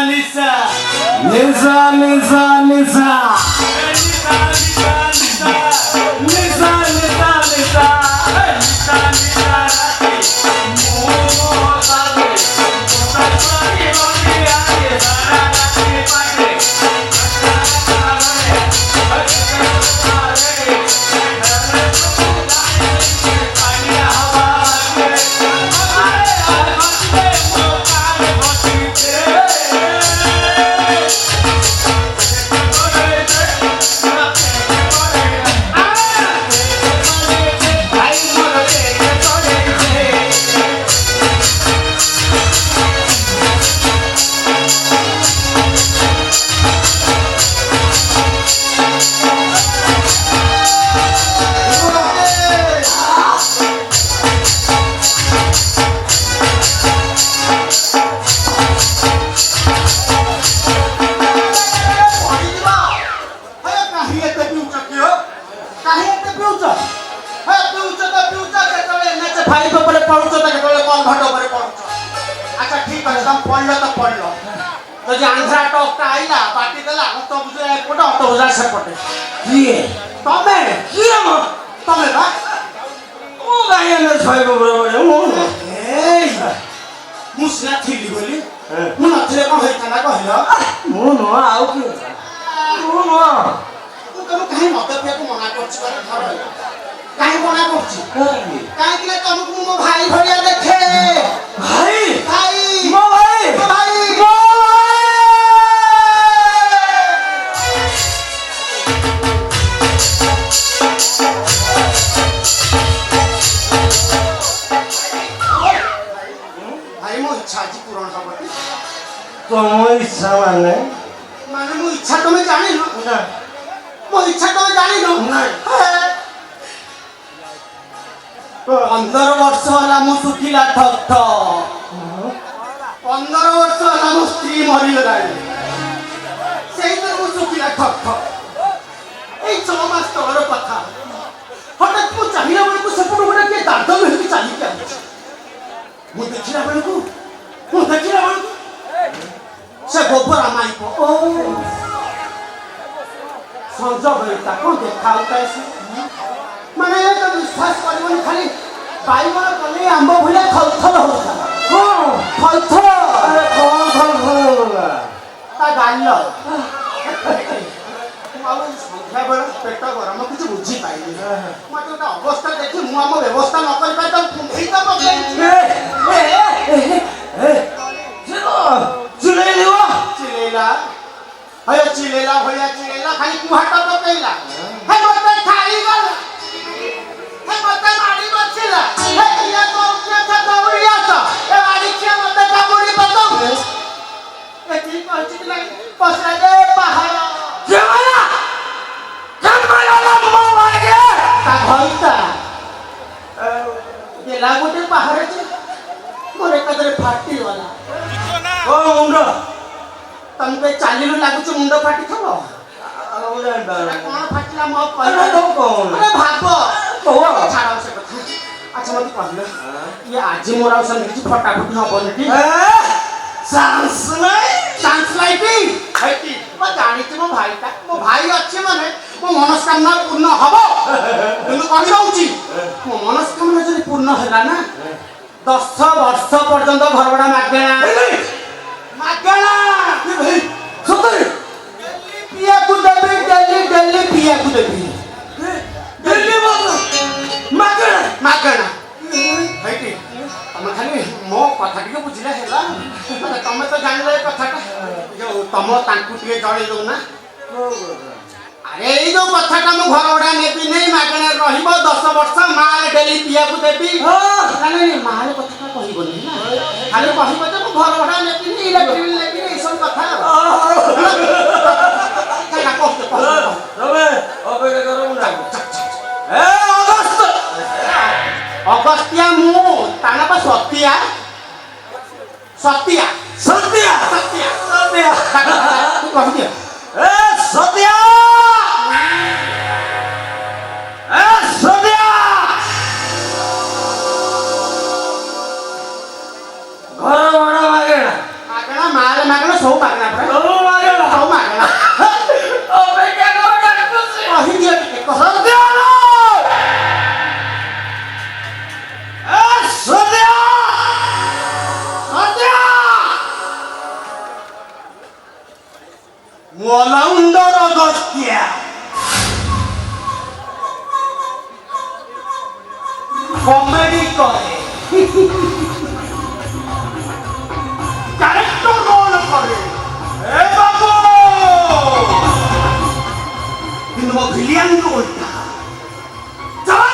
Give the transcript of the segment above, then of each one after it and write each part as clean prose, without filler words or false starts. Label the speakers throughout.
Speaker 1: Lisa.
Speaker 2: Lisa, Lisa, Lisa.
Speaker 1: Lisa, Lisa, Lisa. Lisa, Lisa,
Speaker 3: ସବୁ ମାଗଣା
Speaker 2: मागना पड़ा
Speaker 1: तो मागेला
Speaker 2: तो मागना
Speaker 1: अबे क्या करो डॉक्टर से
Speaker 2: कही दिया टिके कह
Speaker 1: सत्यानो ए सत्या सत्या
Speaker 2: मोला उंडर अगस्त्या
Speaker 1: कॉमेडी करे कैरेक्टर रोल करे ए बाबू
Speaker 2: কিন্তু মই ভিলিয়ান রোলটা
Speaker 1: चला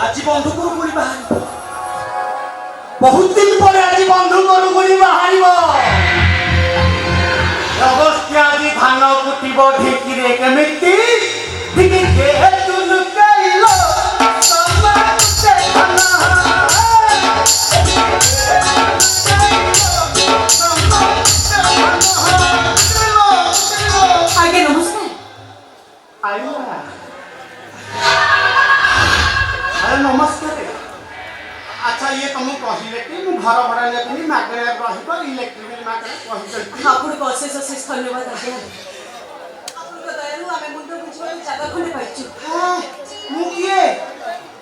Speaker 2: আজি বন্ধু করু গুড়ি বাহারিব বহুত দিন পরে আজি বন্ধু করু গুড়ি বাহারিব অগস্ত্য আজি ধান কুটিব ঢেকিরে কেমিতি ঢেকিকে তুলু কাইল তোমাতে ধান
Speaker 3: आगे नमस्कार
Speaker 2: आइला अरे नमस्कार अच्छा ये तुम कहले कि मु घर भड़ा लेकिन मागणे रहिब इलेक्ट्रिक मागणे कहि जल्दी
Speaker 3: आपको अशेष अशेष धन्यवाद आज्ञा आपको दयालु आमे मुंड बुझिबा जागा खंडे पाइछु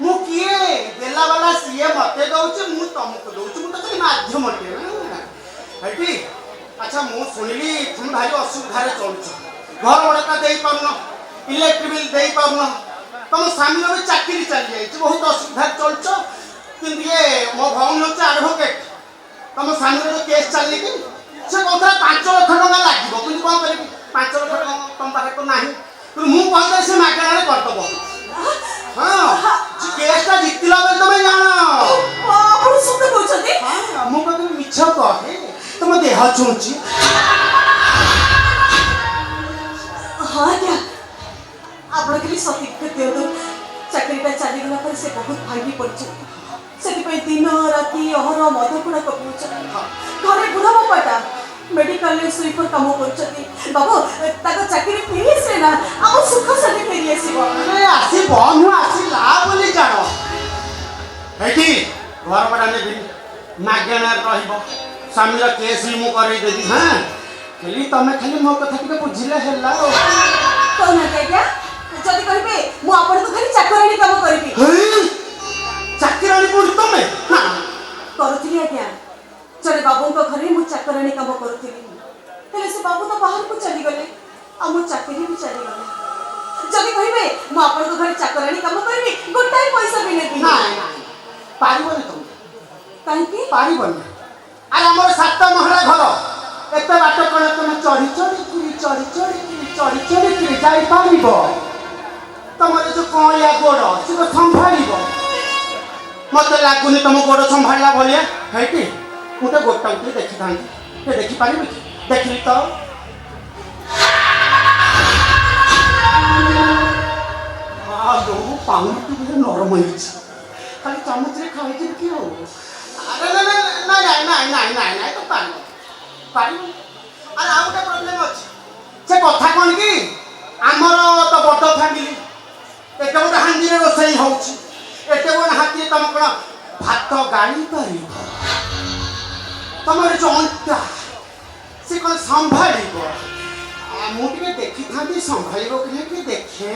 Speaker 2: मु किए देला वाला सीए मते दउछ मु तुमको दउछ मु तो खाली माध्यम टे हैटी अच्छा मु सुनिली तुम भाई असुविधा रे चलछ घर भड़ा देई पाउन इलेक्ट्रिक बिल देई पाउन तुम स्वामी भी चाकरी चली जाए बहुत असुविधा चलछ किंतु ये मो भौन होचे एडवोकेट तुम स्वामी जो केस चलनी कि से कथा 5 लाख टका लागिबो किंतु कोन करे 5 लाख टका तुम पाखे तो नाही तो मु कहले से मागणारे करतबो हां केसटा जितला बेल तुम जानो
Speaker 3: आपण सुंदर बोलछथि
Speaker 2: हां मु कहले मिछ कहे तुम देह चुंची
Speaker 3: हां क्या आपण के सतिक देउ चाकरीटा चली गला पर से बहुत भागी पड़छ सेति पे दिन राति अहर मधुकुड़ा कपूछ घरे बुढ़ा बापाटा मेडिकल में स्वीपर काम करछथि बाबू ताको चाकरी फेरि आसे ना आ सुख सने फेरि आसीबो
Speaker 2: अरे आसी बनु आसी ला बोली जानो हेटी घर बड़ा ने मागणा रहिबो स्वामीर केस ही मु करई देदी हां खाली तमे खाली मो कथा टिके बुझिले हेला
Speaker 3: कोन क्या जदि कहबे मु आपण तो खाली चाकरानी काम करबी
Speaker 2: चाकरानी पड़ी तमे हां
Speaker 3: करूथिली आज्ञा चले बाबू को घरे मु चाकरानी काम करूथिली हेले से बाबू तो बाहर को चली गले आ मु चाकरी भी चली गले जदि कहबे मु आपण को घरे चाकरानी काम करबी गोटाई पैसा भी नेबी
Speaker 2: नहीं पारिबो ने तुम
Speaker 3: काहे की
Speaker 2: पारिबो ने अरे हमर 7 महला घर एते बाट कोन तुम चढ़ी जाई पारिबो तमरे जो कोया गोड़ से तो संभालिबो मते लागुनी तुम गोड़ संभालला भलिया हेटी मुते गोटा उते देखि थांती ते देखि पारिबो देखली तो आ दो पाउन तू नरम होइछ खाली चामच रे खाइ जे कि हो अरे ना तो पारिबो अरे आ गोटे प्रॉब्लम अछि से कथा कोन की हमर तो बड़ फैमिली एते गोटे हांडी रे रोसई होउछि एते गोटे हाथी तम कोन भात गाड़ी करिबो तमर जो अंता से कोन संभालिबो मु टिके देखि थांती संभालिबो कि देखे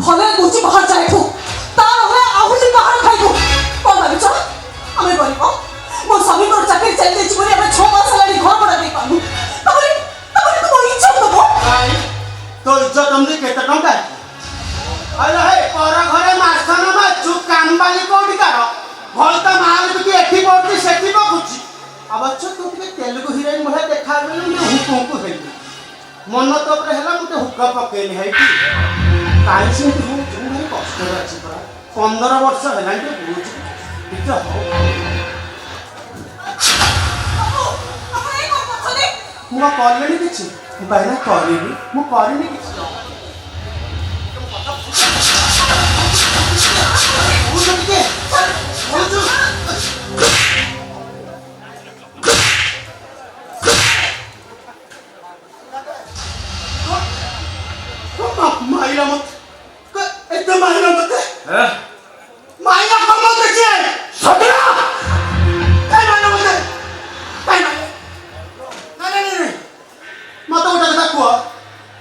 Speaker 3: भले गुची बाहर जाइबो तार होए आहुली बाहर खाइबो कोन भाबिछ हमें गरीब मोर स्वामी को चाकरी चल देछि बोली हमें 6 मास लानी घर बड़ा दे पाबू तबरे तो इज्जत दबो
Speaker 2: भाई तो इज्जत हमने केते टंका अरे हे पर घरे मासन मा चु काम बाली कोडी कर भलता माल भी एठी पड़ती सेठी बकुची अब अच्छा तू के तेलुगु हीरोइन मोहे देखा गेल मैं हुकुम को हेली मन तो पर हैला मते हुक्का पकेली है कि काई से तू भारी कष्ट अछि पर 15 वर्ष हैला के बुझ ଟିକେ ହଉ
Speaker 3: ଆପଣ ଏ କଣ କରୁଛନ୍ତି?
Speaker 2: ମୁଁ କଲିଣି କିଛି ମୁଁ କହିଲା କରିବି ମୁଁ କରିନି କିଛି ଟିକେ माइला मत एकदम माइला मत माइला कम मत देखिए सदरा काय माइला मत काय नहीं मत उठा के कुआ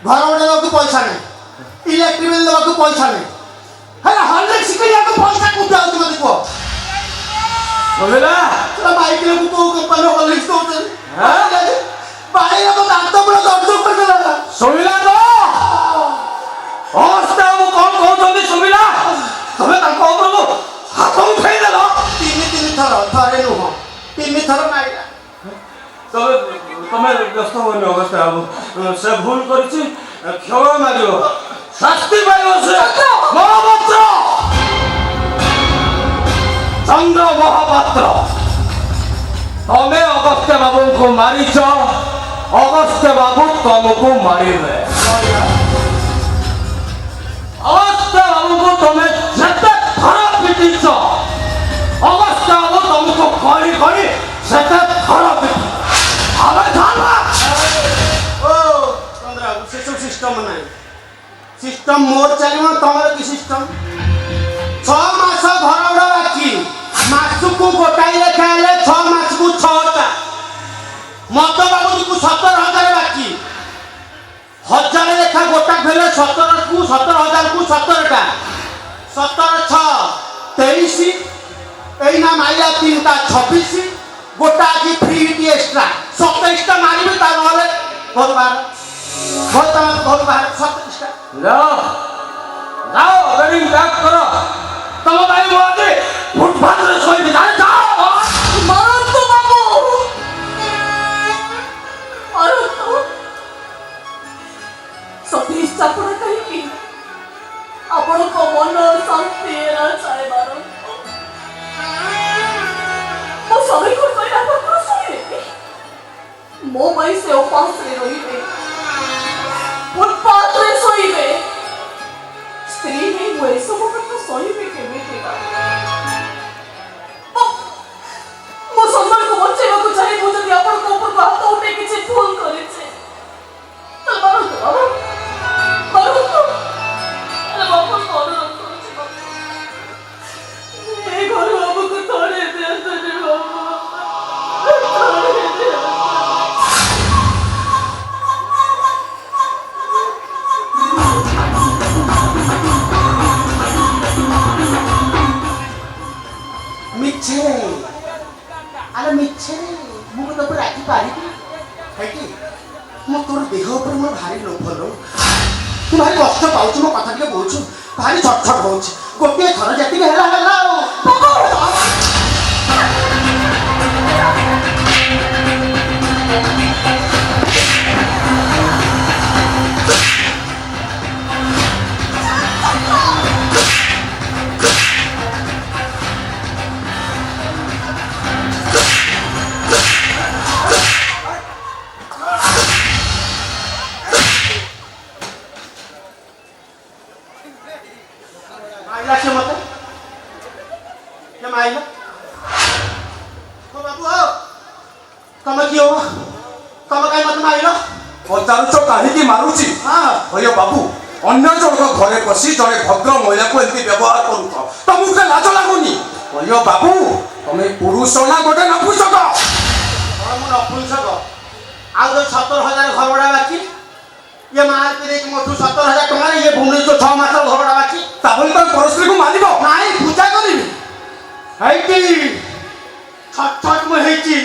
Speaker 2: घर उठा को पैसा नहीं इलेक्ट्रिक बिल देवा को पैसा नहीं है हल्ले सिकरिया को पैसा को जाऊ तुम देखो
Speaker 1: सोहेला
Speaker 2: चला बाइक ले को कंपनी वाले लिस्ट होते हां बाइक को दांत पूरा दर्द कर देला
Speaker 1: सोहेला तो हस्ता वो कौन कौन जल्दी सोहेला तमे ताको उपरको हाथ उठाई देलो
Speaker 2: तीन थर थरे नुह तीन थर माइला
Speaker 1: तमे व्यस्त होने अवस्था अब से भूल करछि क्षमा मागियो शास्ति पाइयो से महापात्र चंद्र महापात्र तमे अगस्त्य बाबू को मारिछ अगस्त्य बाबू तुमको मारिले अगस्त्य बाबू को तुमे जते खराब पिटिछ अगस्त्य बाबू तुमको करी करी जते खराब पिटिछ अबे जाना
Speaker 2: ओ चंद्रा से सब सिस्टम नहीं सिस्टम मोर चलियो तमर की सिस्टम 6 मास घर उड़ा बाकी मास को गोटाई लेखाले 6 मास को 6टा मत बाबू को 17,000 बाकी 1000 लेखा गोटा भेले 17 को 17,000 को 17टा 17 6 23 एई ना माइला 3टा 26 गोटा की फ्री टी एक्स्ट्रा 27टा मारिबे ता नले घर बाहर 27टा
Speaker 1: जाओ जाओ रेडिंग बैक करो तम भाई मोदी फुटपाथ रे सोई जाए जाओ
Speaker 3: मारନ୍ତୁ ବାବୁ ମାରନ୍ତୁ ସତୀଶ ଚାପଡ଼ା କାହିଁକି ଆପଣଙ୍କ ମନ ଶାନ୍ତି ହେଲା ଚାଏ ମାରନ୍ତୁ ମୋ ସ୍ୱାମୀଙ୍କୁ କହିଲେ ଆପଣ ଶୁଣିବେ ମୋ ପାଇଁ ସେ ଉପାସରେ ରହିବେ ଫୁଟପାଥରେ ଶୋଇବେ ସ୍ତ୍ରୀ ହେଇ ମୁଁ ଏସବୁ କଥା ସହିବି କେମିତି ମୋ ସମ୍ମାନକୁ ବଞ୍ଚେଇବାକୁ ଚାହିଁ ମୁଁ ଯଦି ଆପଣଙ୍କ ଉପରକୁ ହାତ ଉଠେଇ କିଛି ଭୁଲ କରିଛି ତାହେଲେ ମାରନ୍ତୁ ବାବା ମାରନ୍ତୁ ହେଲେ ବାପା ଅନୁରୋଧ କରୁଛି ଏ ଘର ବାବୁକୁ ତଳେ ଦିଅନ୍ତୁନି ବାବୁ ତଳେ ଦିଅନ୍ତୁ
Speaker 2: मिच्छे अरे मिच्छे मु तो पर राखी पारिबी हैकी मु तोर देह ऊपर मोर भारी लोभ लो तू भारी कष्ट पाउछ मो कथा के बोलछु भारी छटछट होछ गोटे थर जति हेला हेला आइला के मत के माइला ओ बाबू हो तम कियो तम काई मत माइलो
Speaker 4: पचारुच काहीकि मारुची
Speaker 2: हां
Speaker 4: भय बाबू अन्य जनक घरे पसी जड़े भद्र महिला को एमती व्यवहार करूछ तमको लाज लागुनी भय बाबू तमे पुरुष ना गोटे नपुंसक
Speaker 2: और मु नपुंसक आ 17,000 घर बड़ा बाकी ये मार के देख मोठू 17,000 टका ये भुवनेश्वर 6 मास घर बड़ा बाकी
Speaker 4: ताबल तो परस्त्री को मानिबो
Speaker 2: नाई पूजा करिबी हैटी छट छट में हैची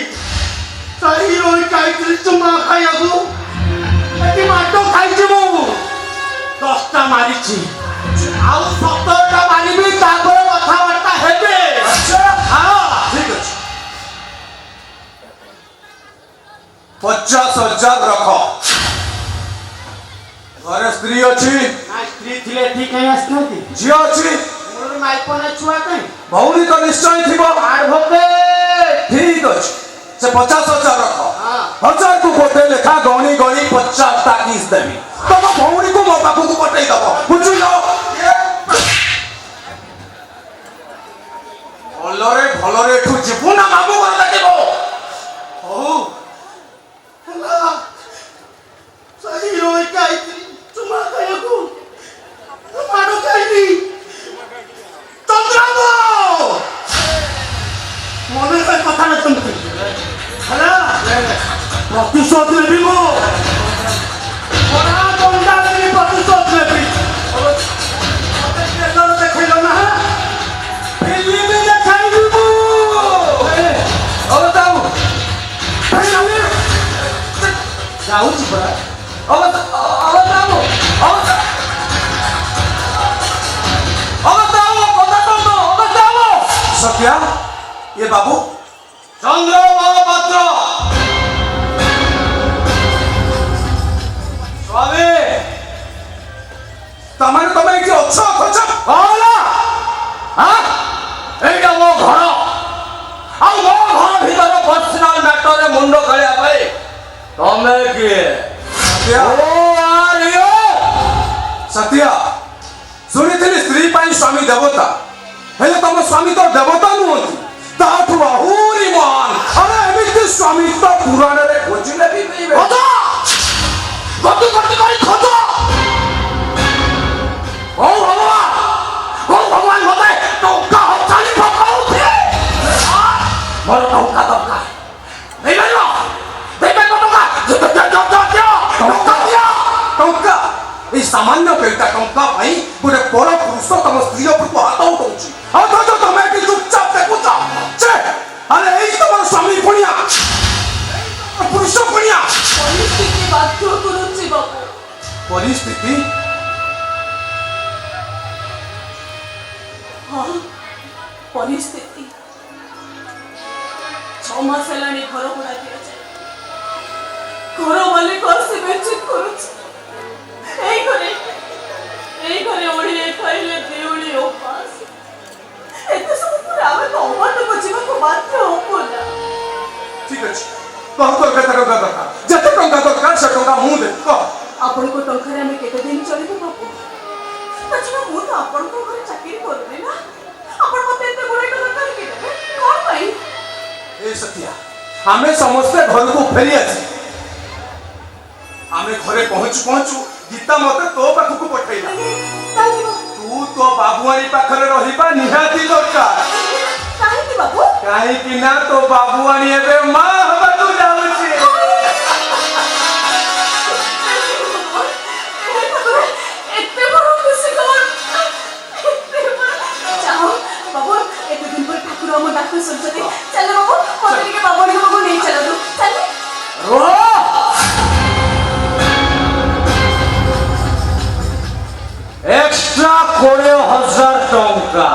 Speaker 2: सही रोई काई चुमा खाइबो एटी माटो खाइछी मु 10टा मारिछी आउ 17टा मारिबी तापर कथा वार्ता हेबे
Speaker 4: अच्छा
Speaker 2: हां
Speaker 4: ठीक अछि 50,000 रख घरे स्त्री अछि
Speaker 2: ना स्त्री थिले ठीक है आसनाती
Speaker 4: झियो अछि
Speaker 2: ମାଇପନା ଛୁଆ କାଇଁ
Speaker 4: ଭଉଣୀ ତ ନିଶ୍ଚୟ ଥିବ
Speaker 2: ଆଡଭୋକେଟ
Speaker 4: ଠିକ ଅଛି ସେ 50,000 ରଖ
Speaker 2: ହଁ।
Speaker 4: 1000 କୁ ଗୋଟେ ଲେଖା ଗଣି ଗଣି 50 ତାକିଜ ଦେବି ତମ ଭଉଣୀକୁ ମୋ ପାଖକୁ ପଠେଇ ଦବ ବୁଝିଲ ଭଲରେ ଭଲରେ ଏଠୁ ଯିବୁ ନା ମାମୁଁ ଘର ଲାଗିବ
Speaker 2: ହଉ ହେଲା ସେଇ ରହିକି ଆଇଥିଲି ଚୁମା ଖାଇବାକୁ ମାଡ଼ ଖାଇଲି ଚନ୍ଦ୍ରବାବୁ ମନେ ସେ କଥାଟା ଶୁଣିଥିଲି ହେଲା ପ୍ରତିଶୋଧ ନେବି ମୁଁ ବଡ଼ା ଦଣ୍ଡା ଦେବି ପ୍ରତିଶୋଧ ନେବି ମତେ ଟ୍ରେଲର ଦେଖେଇଲ ନା ଫିଲ୍ମ ଦେଖାଇବି ମୁଁ ଯାଉଛି ପରା
Speaker 4: ସତ୍ୟା ଏ ବାବୁ
Speaker 1: ଚନ୍ଦ୍ର ମହାପାତ୍ର ସ୍ୱାମୀ
Speaker 4: ତାମାନେ ତମେ ଏଠି ଅଛ ଅଛ
Speaker 1: ଏଇଟା ମୋ ଘର ଆଉ ମୋ ଘର ଭିତରେ ପର୍ସନାଲ ମ୍ୟାଟରରେ ମୁଣ୍ଡ ଖେଳିବା ପାଇଁ ତମେ କିଏ
Speaker 4: ସତ୍ୟା ଶୁଣିଥିଲି ସ୍ତ୍ରୀ ପାଇଁ ସ୍ୱାମୀ ଦେବତା ହେଲେ ତମ ସ୍ୱାମୀ ତ ଦେବତା ନୁହନ୍ତି ତାଠୁ ଆହୁରି ମହାନ ଆରେ ଏମିତି ସ୍ୱାମୀ ତ ପୁରାଣରେ ଖୋଜିଲେ ବି ମିଳିବେ
Speaker 1: ଗତି ଗତି କରି ଖୋଜ ହଉ ଭଗବାନ ମତେ ଟଙ୍କା ହଜାରି ପକାଉଛି ମୋର ଟଙ୍କା ଦରକାର ଦେଇପାରିବ ଟଙ୍କା
Speaker 4: ଟଙ୍କା এই সামান্য পেটা টঙ্কা পাই গোটে বড় পুরুষ তম স্ত্রী উপরକୁ হাত উঠাଉଛି ଆଉ ତମେ ଏଠି ଚୁପଚାପ ଦେଖୁଛ ଛେ ଆରେ ଏଇ ତମର ସ୍ୱାମୀ ପୁଣିଆ ପୁରୁଷ ପୁଣିଆ
Speaker 3: ପରିସ୍ଥିତି ବାଧ୍ୟ କରୁଛି ବାବୁ
Speaker 4: ପରିସ୍ଥିତି
Speaker 3: ହଁ ପରିସ୍ଥିତି 6 ମାସ ହେଲାଣି ଘର ଭଡ଼ା ଦିଆଯାଏ ଘର ମାଲିକ ଆସି ବେଚିତ କରୁଛି এই ঘরে ওড়িয়ে খাইলে দেউଳି ଉପାସ ଏତେ ସବୁ ପରେ ଆମେ ତ ଅବାଟକୁ ଯିବାକୁ ବାଧ୍ୟ ହବୁ ନା
Speaker 4: ଠିକ ଅଛି କହ ତୋର କେତେ ଟଙ୍କା ଦରକାର ଯେତେ ଟଙ୍କା ଦରକାର ସେ ଟଙ୍କା ମୁଁ ଦେବି କହ
Speaker 3: ଆପଣଙ୍କ ଟଙ୍କାରେ ଆମେ କେତେ ଦିନ ଚଳିବୁ ବାବୁ ତାଛଡ଼ା ମୁଁ ତ ଆପଣଙ୍କ ଘରେ ଚାକିରି କରୁନି ନା ଆପଣ ମତେ ଏତେ ଗୁଡ଼ାଏ ଟଙ୍କା କାହିଁକି ଦେବେ କ'ଣ ପାଇଁ
Speaker 4: ଏ ସତ୍ୟା ଆମେ ସମସ୍ତେ ଘରକୁ ଫେରି ଆସିଛୁ ଆମେ ଘରେ ପହଞ୍ଚୁ ପହଞ୍ଚୁ ଗୀତା ମତେ ତୋ ପାଖକୁ ପଠେଇଲା ତୁ ତୋ ବାବୁଆଣୀ ପାଖରେ ରହିବା ନିହାତି ଦରକାର
Speaker 3: କାହିଁକି ବାବୁ
Speaker 4: କାହିଁକି ନା ତୋ ବାବୁଆଣୀ ଏବେ ମା ହେବାକୁ ଯାଉଛି
Speaker 3: ଏତେ ବଡ଼ ଖୁସି ଖବର ଯାଅ ବାବୁ ଏତେ ଦିନ ପରେ ଠାକୁର ଆମ ଡାକ ଶୁଣୁଛନ୍ତି ଚାଲ ବାବୁ ମତେ ଟିକେ ବାବୁଆଣୀଙ୍କ ପାଖକୁ ନେଇ ଚାଲନ୍ତୁ ଚାଲ
Speaker 1: एक्स्ट्रा 20,000 टंका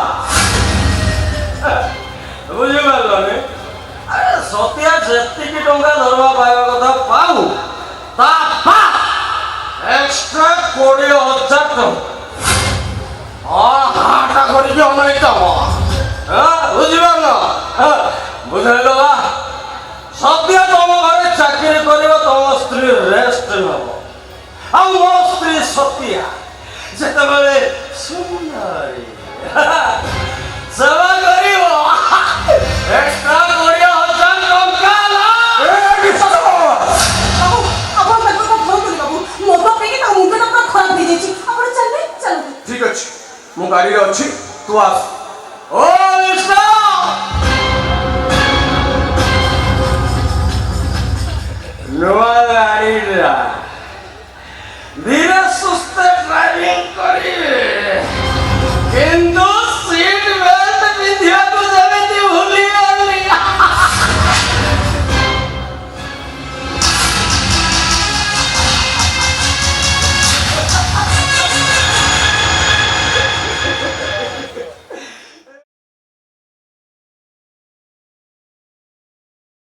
Speaker 1: बुझिपारे अरे सत्या जी टंका धरवा पाइबा कथा पाऊ एक्स्ट्रा 20,000 टंका हाटा करके अनैतम बुझिपार बुझेल सत्या तुम घरे चाकरी कर तुम स्त्री रेस्ट नब आ मो स्त्री सत्या যেতবেলে সুন্দরী সেবা করিব এক্সট্রা 20,000 টঙ্কা
Speaker 3: ଆପଣ ତାଙ୍କ କଥା ଭଲ କରି ବାବୁ ମଦ ପିଇକି ତା ମୁଣ୍ଡଟା ପୁରା ଖରାପ ହେଇଯାଇଛି ଆପଣ ଚାଲିଲେ ଚାଲନ୍ତୁ
Speaker 4: ଠିକ ଅଛି ମୁଁ ଗାଡ଼ିରେ ଅଛି ତୁ ଆସ
Speaker 1: ও মিস্টার ନୂଆ ଗାଡ଼ିଟା ଧୀରେ